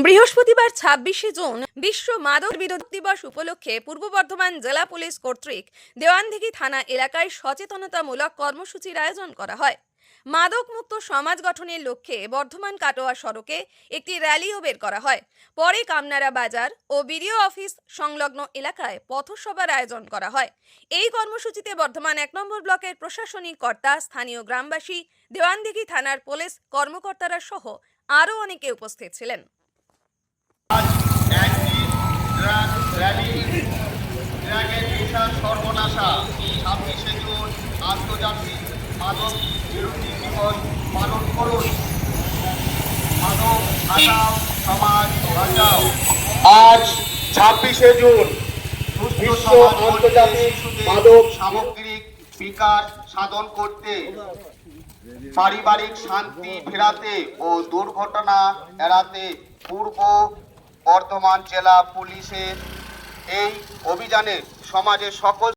বৃহস্পতিবার ২৬শে জুন বিশ্ব মাদক বিরোধী দিবস উপলক্ষে পূর্ব বর্ধমান জেলা পুলিশ কর্তৃক দেওয়ানদিঘি থানা এলাকায় সচেতনতামূলক কর্মসূচির আয়োজন করা হয়। মাদক মুক্ত সমাজ গঠনের লক্ষ্যে বর্ধমান কাটোয়া সড়কে একটি র্যালিও বের করা হয়। পরে কামনারা বাজার ও বিডিও অফিস সংলগ্ন এলাকায় পথসভার আয়োজন করা হয়। এই কর্মসূচিতে বর্ধমান ১ নম্বর ব্লকের প্রশাসনিক কর্তা, স্থানীয় গ্রামবাসী, দেওয়ানদিঘি থানার পুলিশ কর্মকর্তারা সহ আরও অনেকে উপস্থিত ছিলেন। সর্বনাশা ২৬শে জুন আন্তর্জাতিক মাদক বিরোধী দিবস পালন করুন। মাদক হাটাও, সমাজ বাঁচাও। আজ ২৬শে জুন বিশ্ব আন্তর্জাতিক মাদক সামগ্রিক বিকাশ সাধন করতে, পারিবারিক শান্তি ফেরাতে ও দুর্ঘটনা এড়াতে পূর্ব বর্ধমান জেলা পুলিশের এই অভিযানে সমাজের সকল